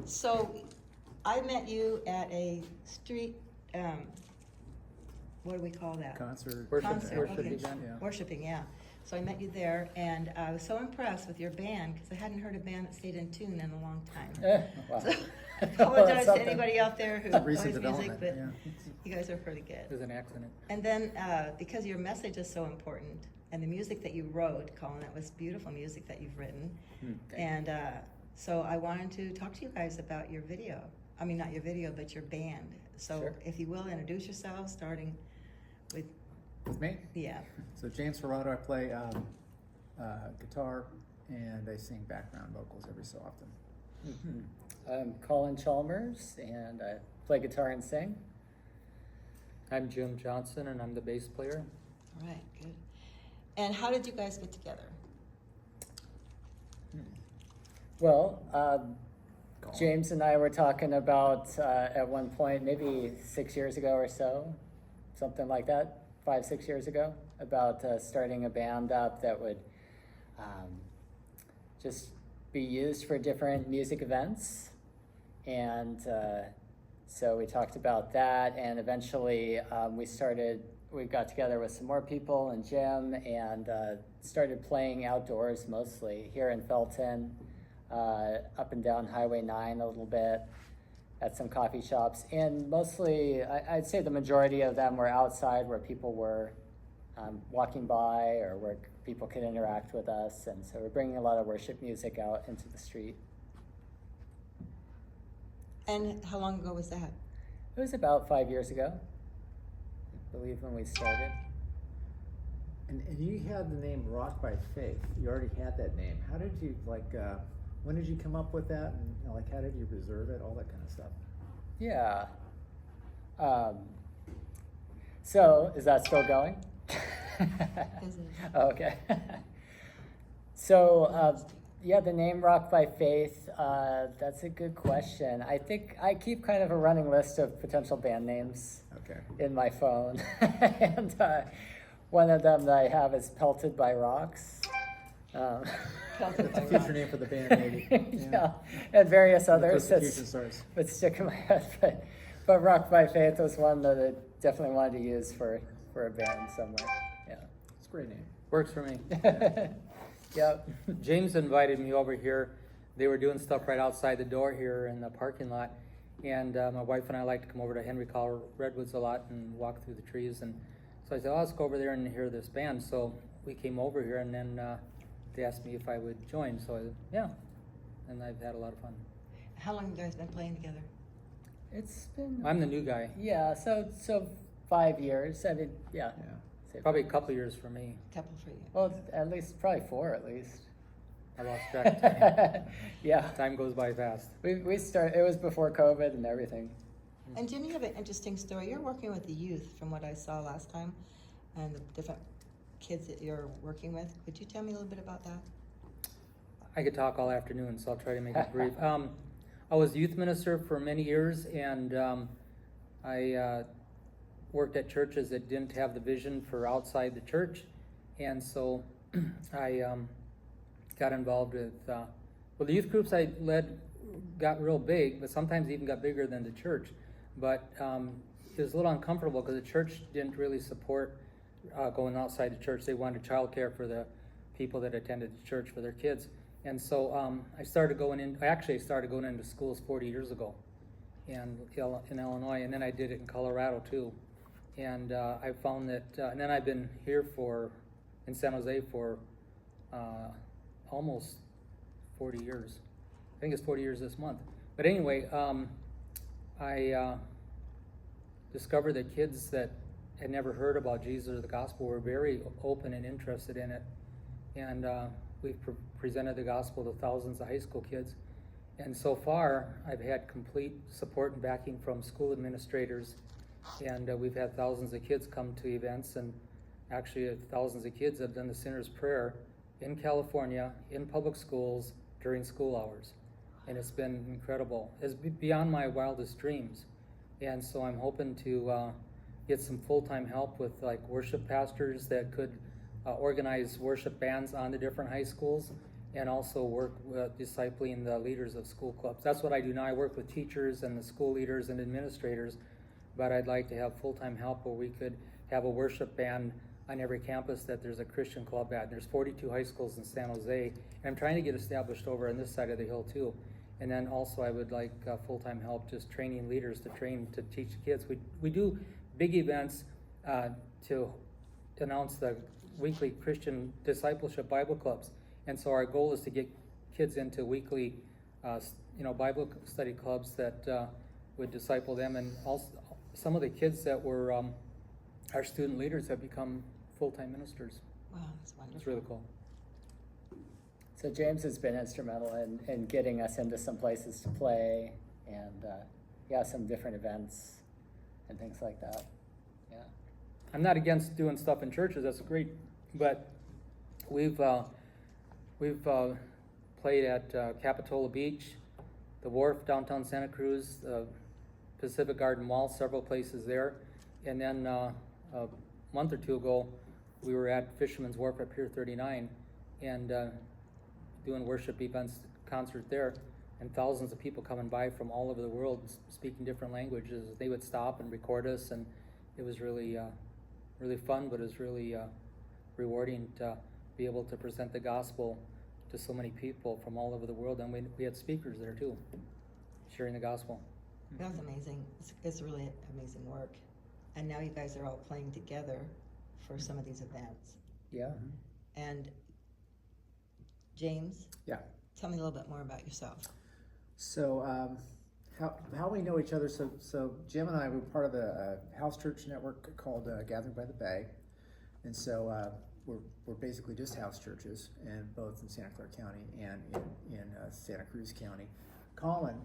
So I met you at a street, what do we call that? Concert. Concert, Worship okay. event. Yeah. Worshiping, yeah. So I met you there, and I was so impressed with your band, because I hadn't heard a band that stayed in tune in a long time. Wow. So, I Well, apologize that's to something. anybody out there who It's a plays recent music, development, but yeah. you guys are pretty good. It was an accident. And then, because your message is so important, and the music that you wrote, Colin, that was beautiful music that you've written. And so I wanted to talk to you guys about your video. I mean, not your video, but your band. So Sure. if you will, introduce yourselves, starting with, With me? yeah. So James Ferrato, I play guitar and I sing background vocals every so often. I'm Colin Chalmers, and I play guitar and sing. I'm Jim Johnson, and I'm the bass player. All right, good. And how did you guys get together? Well, Colin. James and I were talking about at one point, maybe 6 years ago or so, something like that, 5-6 years ago, about starting a band up that would just be used for different music events. And so we talked about that, and eventually we got together with some more people and Jim, and started playing outdoors mostly here in Felton, up and down Highway 9 a little bit, at some coffee shops. And mostly, I'd say the majority of them were outside where people were walking by, or where people could interact with us. And so we're bringing a lot of worship music out into the street. And how long ago was that? It was about 5 years ago, I believe, when we started. And you had the name Rock by Faith. You already had that name. How did you, when did you come up with that? And how did you reserve it? All that kind of stuff. Yeah. So, is that still going? Is it? Oh, okay. So, yeah, the name Rock by Faith, that's a good question. I think I keep kind of a running list of potential band names Okay. in my phone. And one of them that I have is Pelted by Rocks. Pelted That's a by future rock. name for the band, maybe. Yeah, and various When the others persecution starts. that stick in my head. But Rock by Faith was one that I definitely wanted to use for a band somewhere. Yeah. It's a great name. Works for me. Yep. James invited me over here. They were doing stuff right outside the door here in the parking lot. And my wife and I like to come over to Henry Collar Redwoods a lot and walk through the trees. And so I said, let's go over there and hear this band. So we came over here, and then they asked me if I would join. So I said, yeah. And I've had a lot of fun. How long have you guys been playing together? It's been... I'm the new guy. Yeah, so 5 years. I mean, yeah. Yeah. Say Probably a 5. couple years for me. Couple for you. Well, at least, probably 4 at least. I lost track of time. Yeah. Time goes by fast. It was before COVID and everything. And Jim, you have an interesting story. You're working with the youth, from what I saw last time, and the different kids that you're working with. Could you tell me a little bit about that? I could talk all afternoon, so I'll try to make it brief. I was youth minister for many years, and I worked at churches that didn't have the vision for outside the church, and so I got involved with, well, the youth groups I led got real big, but sometimes even got bigger than the church. But it was a little uncomfortable because the church didn't really support going outside the church. They wanted childcare for the people that attended the church for their kids. And so I started going into schools 40 years ago in Illinois, and then I did it in Colorado too. And I found that, and then I've been here in San Jose for almost 40 years. I think it's 40 years this month. But anyway, I discovered that kids that had never heard about Jesus or the gospel were very open and interested in it. And we've presented the gospel to thousands of high school kids. And so far, I've had complete support and backing from school administrators. And we've had thousands of kids come to events, and actually thousands of kids have done the Sinner's Prayer in California, in public schools, during school hours. And it's been incredible. It's beyond my wildest dreams. And so I'm hoping to get some full-time help with worship pastors that could organize worship bands on the different high schools and also work with discipling the leaders of school clubs. That's what I do now. I work with teachers and the school leaders and administrators, but I'd like to have full-time help where we could have a worship band on every campus that there's a Christian club at. There's 42 high schools in San Jose, and I'm trying to get established over on this side of the hill too. And then also I would like full-time help just training leaders to teach kids. We do big events to announce the weekly Christian discipleship Bible clubs. And so our goal is to get kids into weekly Bible study clubs that would disciple them. And also some of the kids that were our student leaders have become full-time ministers. Wow, that's wonderful. It's really cool. So James has been instrumental in getting us into some places to play and some different events and things like that. Yeah. I'm not against doing stuff in churches. That's great, but we've played at Capitola Beach, the Wharf, downtown Santa Cruz, Pacific Garden Mall, several places there, and then a month or two ago, we were at Fisherman's Wharf at Pier 39, and doing worship events, concert there, and thousands of people coming by from all over the world speaking different languages. They would stop and record us, and it was really fun, but it was really rewarding to be able to present the gospel to so many people from all over the world. And we had speakers there too, sharing the gospel. That was amazing. It's really amazing work. And now you guys are all playing together for some of these events. Yeah. And James, Yeah. tell me a little bit more about yourself. So how we know each other? So Jim and I were part of the house church network called Gathering by the Bay, and so we're basically just house churches, and both in Santa Clara County and in Santa Cruz County. Colin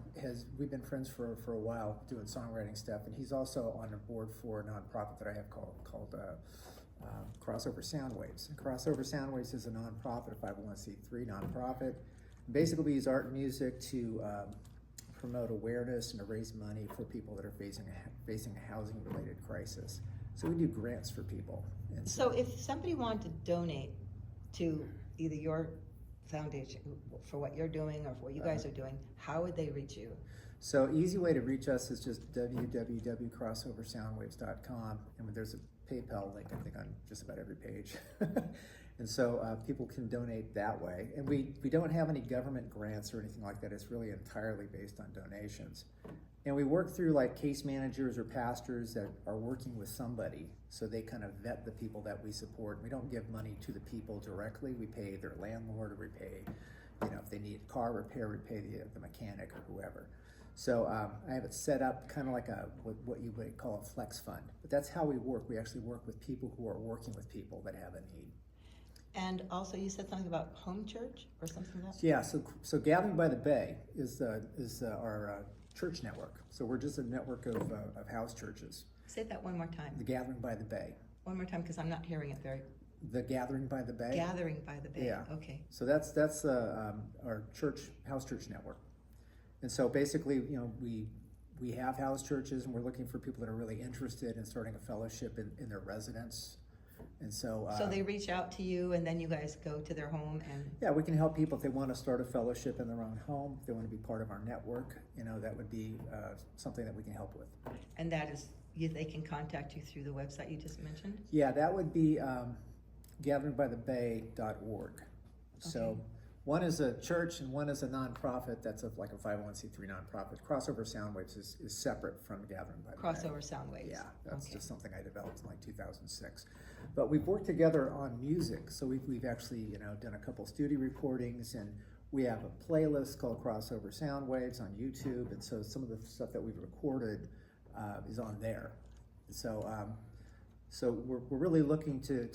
we've been friends for a while doing songwriting stuff, and he's also on the board for a nonprofit that I have called Crossover Soundwaves. And Crossover Soundwaves is a nonprofit, a 501c3 nonprofit. Basically, we use art and music to promote awareness and to raise money for people that are facing a housing-related crisis. So we do grants for people. And So if somebody wanted to donate to either your foundation for what you're doing or for what you guys are doing, how would they reach you? So easy way to reach us is just www.crossoversoundwaves.com, and there's a PayPal link, I think, on just about every page. And so people can donate that way. And we don't have any government grants or anything like that. It's really entirely based on donations. And we work through like case managers or pastors that are working with somebody, so they kind of vet the people that we support. We don't give money to the people directly. We pay their landlord, or we pay, if they need car repair, we pay the mechanic or whoever. So I have it set up kind of like what you would call a flex fund. But that's how we work. We actually work with people who are working with people that have a need. And also, you said something about home church or something like that? Yeah, so Gathering by the Bay is our church network. So we're just a network of house churches. Say that one more time. The Gathering by the Bay. One more time, because I'm not hearing it very. The Gathering by the Bay. Gathering by the Bay. Yeah. Okay. So that's our house church network. And so basically, we have house churches, and we're looking for people that are really interested in starting a fellowship in their residence. And so they reach out to you, and then you guys go to their home and. Yeah, we can help people if they want to start a fellowship in their own home. If they want to be part of our network, that would be something that we can help with. And that is, they can contact you through the website you just mentioned? Yeah, that would be gatheringbythebay.org. So Okay. one is a church and one is a nonprofit that's like a 501c3 nonprofit. Crossover Soundwaves is separate from Gathering by the Bay. Crossover Soundwaves. Yeah, that's Okay. just something I developed in like 2006. But we've worked together on music. So we've actually done a couple studio recordings, and we have a playlist called Crossover Soundwaves on YouTube. And so some of the stuff that we've recorded is on there. So we're really looking to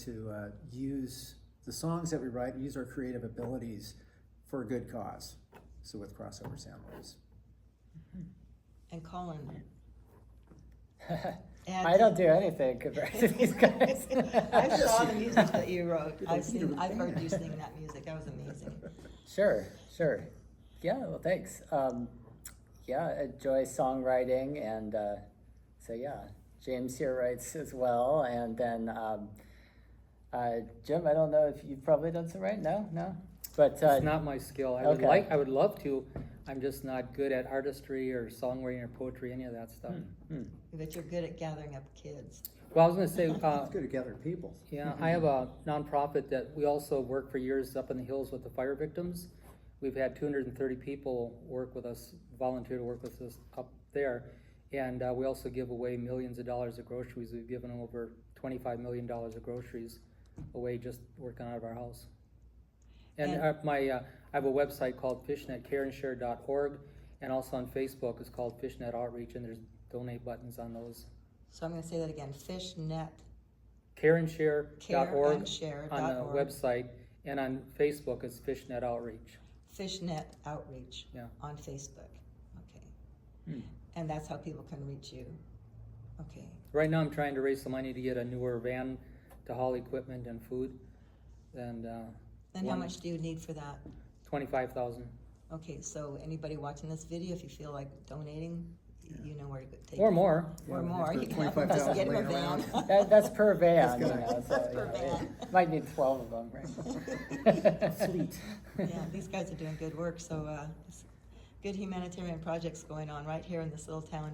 use the songs that we write, use our creative abilities for a good cause. So with Crossover Soundwaves. And Colin. I don't do anything compared to these guys. I saw the music that you wrote. I've You're a heard fan. you sing that music. That was amazing. Sure. Yeah, well, thanks. I enjoy songwriting, and so James here writes as well. And then Jim, I don't know if you've probably done some writing. No. But It's not my skill. okay. I would love to. I'm just not good at artistry or songwriting or poetry, any of that stuff. But you're good at gathering up kids. Well, I was going to say, It's good to gather people. yeah, I have a nonprofit that we also work for years up in the hills with the fire victims. We've had 230 people work with us, volunteer to work with us up there. And we also give away millions of dollars of groceries. We've given over $25 million of groceries away just working out of our house. And I have a website called fishnetcareandshare.org, and also on Facebook it's called Fishnet Outreach, and there's donate buttons on those. So I'm going to say that again, fishnet, Careandshare.org careandshare.org. on the website, and on Facebook it's Fishnet Outreach. Fishnet Outreach Yeah. on Facebook. Okay. And that's how people can reach you. Okay. Right now I'm trying to raise some money to get a newer van to haul equipment and food, and Then how much do you need for that? $25,000. Okay, so anybody watching this video, if you feel like donating, you know where to take Or it. more. Or Yeah, more. if You there's can just 25,000 get him a laying around. van. That's per van. That's You good. know, so, That's per yeah, van. might need 12 of them, right? Sweet. Yeah, these guys are doing good work. So it's good humanitarian projects going on right here in this little town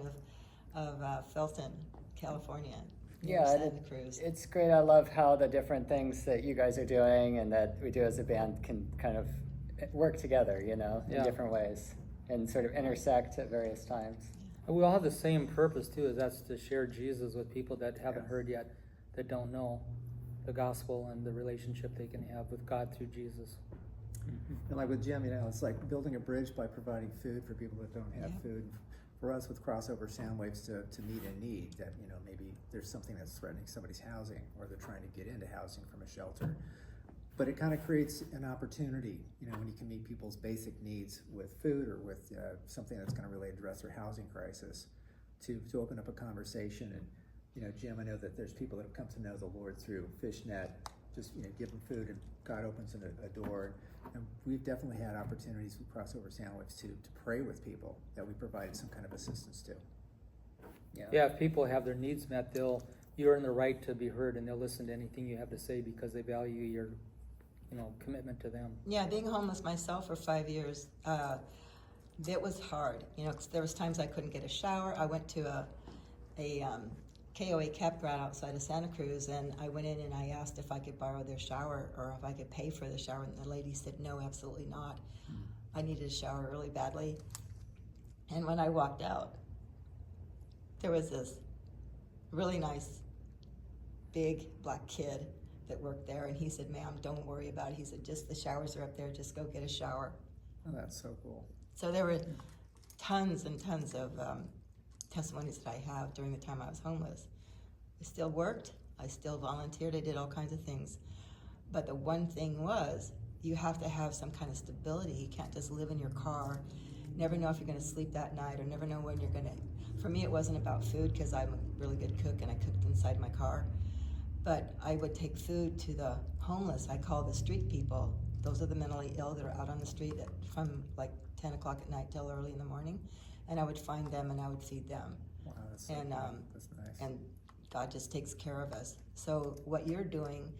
of Felton, California. near Yeah, Santa Cruz. it's great. I love how the different things that you guys are doing and that we do as a band can kind of work together, you know, in Yeah. different ways and sort of intersect at various times. And we all have the same purpose too, is that's to share Jesus with people that haven't Yeah. heard yet, that don't know the gospel and the relationship they can have with God through Jesus. And like with Jim, you know, it's like building a bridge by providing food for people that don't have Yeah. food. For us with Crossover Soundwaves to meet a need that, you know, maybe there's something that's threatening somebody's housing or they're trying to get into housing from a shelter. But it kind of creates an opportunity, you know, when you can meet people's basic needs with food or with something that's going to really address their housing crisis, to open up a conversation. And, you know, Jim, I know that there's people that have come to know the Lord through Fishnet, just, you know, give them food and God opens a door. And we've definitely had opportunities with Crossover Soundwaves to pray with people that we provided some kind of assistance to. Yeah, if people have their needs met, you earn the right to be heard, and they'll listen to anything you have to say because they value your, commitment to them. Yeah, being homeless myself for 5 years, it was hard. You know, 'cause there was times I couldn't get a shower. I went to a KOA campground outside of Santa Cruz, and I went in and I asked if I could borrow their shower or if I could pay for the shower, and the lady said, no, absolutely not. I needed a shower really badly. And when I walked out, there was this really nice, big black kid that worked there, and he said, ma'am, don't worry about it. He said, just the showers are up there, just go get a shower. Oh, that's so cool. So there were tons and tons of testimonies that I have during the time I was homeless. I still worked, I still volunteered, I did all kinds of things. But the one thing was, you have to have some kind of stability. You can't just live in your car, never know if you're gonna sleep that night, or never know when you're gonna. For me, it wasn't about food, because I'm a really good cook and I cooked inside my car. But I would take food to the homeless. I call the street people. Those are the mentally ill that are out on the street from like 10 o'clock at night till early in the morning. And I would find them and I would feed them. Wow, that's so And, cool. That's nice. And God just takes care of us. So what you're doing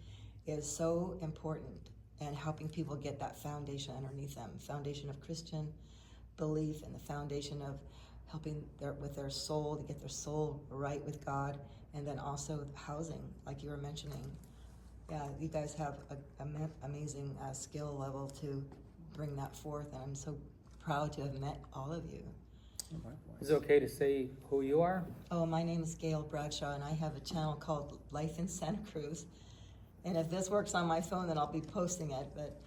is so important, and helping people get that foundation underneath them, foundation of Christian belief, and the foundation of helping with their soul, to get their soul right with God, and then also housing, like you were mentioning. Yeah, you guys have an amazing skill level to bring that forth, and I'm so proud to have met all of you. Likewise. Is it okay to say who you are? Oh, my name is Gail Bradshaw, and I have a channel called Life in Santa Cruz. And if this works on my phone, then I'll be posting it. But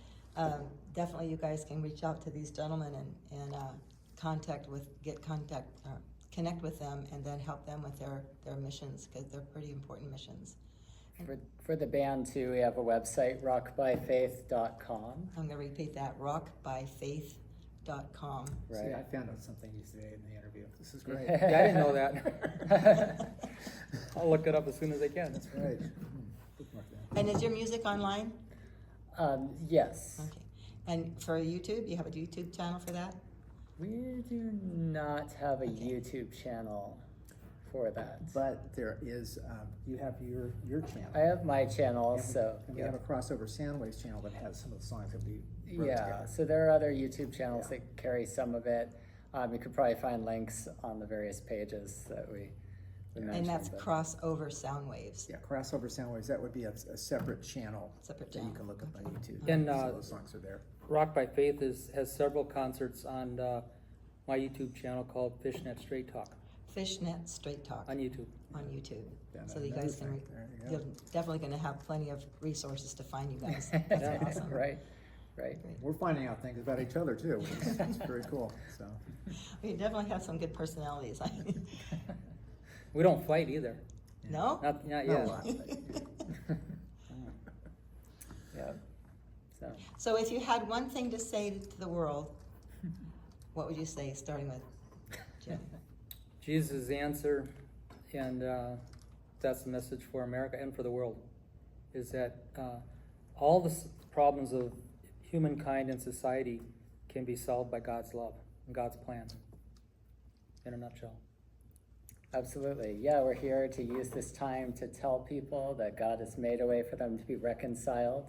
definitely, you guys can reach out to these gentlemen and connect with them, and then help them with their missions, because they're pretty important missions. For the band too, we have a website, rockbyfaith.com. I'm going to repeat that: rockbyfaith.com. See, Right. I found out something you today in the interview. This is great. Yeah, I didn't know that. I'll look it up as soon as I can. That's right. Bookmark that. And is your music online? Yes. Okay. And for YouTube, you have a YouTube channel for that? We do not have a YouTube channel for that. But there is, you have your channel. I have my channel, And we- so And we have a Crossover Soundwaves channel that has some of the songs that we wrote Yeah, together. so there are other YouTube channels Yeah. that carry some of it. You could probably find links on the various pages that we mentioned. And that's but- crossover sound waves. Yeah, Crossover Soundwaves, that would be a separate channel Separate that you channel. can look up on YouTube. And, So those songs are there. Rock by Faith has several concerts on my YouTube channel called Fishnet Straight Talk Fishnet Straight Talk on YouTube. on YouTube. Yeah, So you another guys can, thing. There you go. you're definitely gonna have plenty of resources to find you guys. That's Yeah. awesome. Right, right. Great. We're finding out things about each other too, which is it's very cool, so. We definitely have some good personalities. We don't fight either. No? Not Not a yet. lot, Yeah. So, So if you had one thing to say to the world, what would you say, starting with Jim? Jesus' answer, and that's the message for America and for the world, is that all the problems of humankind and society can be solved by God's love and God's plan, in a nutshell. absolutely. Yeah, we're here to use this time to tell people that God has made a way for them to be reconciled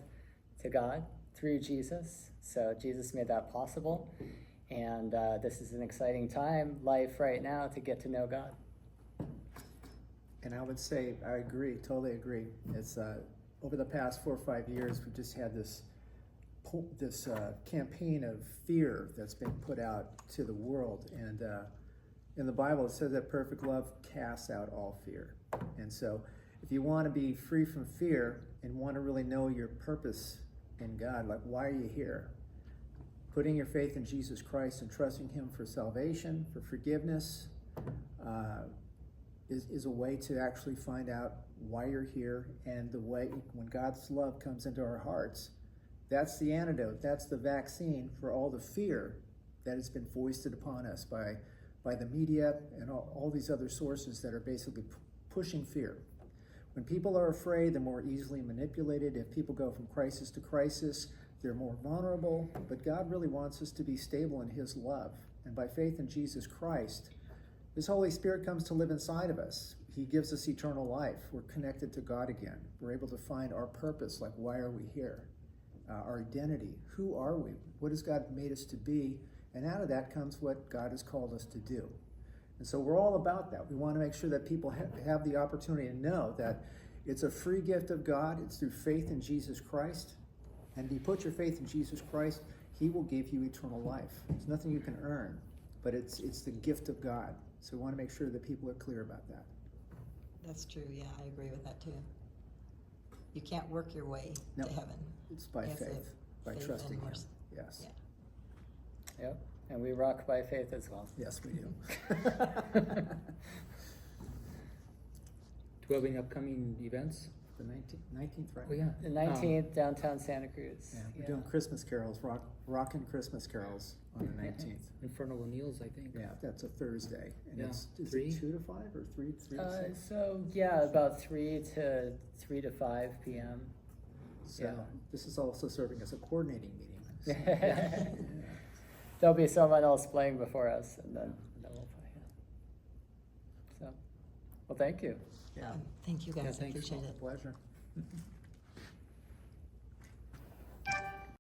to God through Jesus. So Jesus made that possible. And this is an exciting time, life right now, to get to know God. And I would say, I agree, totally agree. It's, over the past 4 or 5 years, we've just had this campaign of fear that's been put out to the world. And in the Bible, it says that perfect love casts out all fear. And so if you want to be free from fear and want to really know your purpose in God, like why are you here? Putting your faith in Jesus Christ and trusting Him for salvation, for forgiveness, is a way to actually find out why you're here, and the way when God's love comes into our hearts, that's the antidote, that's the vaccine for all the fear that has been foisted upon us by the media and all these other sources that are basically pushing fear. When people are afraid, they're more easily manipulated. If people go from crisis to crisis, they're more vulnerable, but God really wants us to be stable in His love. And by faith in Jesus Christ, His Holy Spirit comes to live inside of us. He gives us eternal life. We're connected to God again. We're able to find our purpose, like why are we here? Our identity. Who are we? What has God made us to be? And out of that comes what God has called us to do. And so we're all about that. We want to make sure that people have the opportunity to know that it's a free gift of God. It's through faith in Jesus Christ. And if you put your faith in Jesus Christ, He will give you eternal life. It's nothing you can earn, but it's the gift of God. So we want to make sure that people are clear about that. That's true, yeah, I agree with that too. You can't work your way No. to heaven. It's by Yes, faith, by faith trusting and Him. mercy. Yes. Yeah. Yep. And we rock by faith as well. Yes, we do. Do we have any upcoming events? The 19th, right? Oh, yeah. The 19th, downtown Santa Cruz. Yeah, we're doing Christmas carols, rockin' Christmas carols on the 19th. Infernal O'Neill's, I think. Yeah, that's a Thursday. And Yeah. is 3? it 2 to 5 or 3 to 6? So yeah, about 3 to 5 p.m. So yeah. this is also serving as a coordinating meeting. So, There'll be someone else playing before us, and then we'll play. So, well, thank you. yeah, Thank you guys, I thanks. appreciate it. pleasure.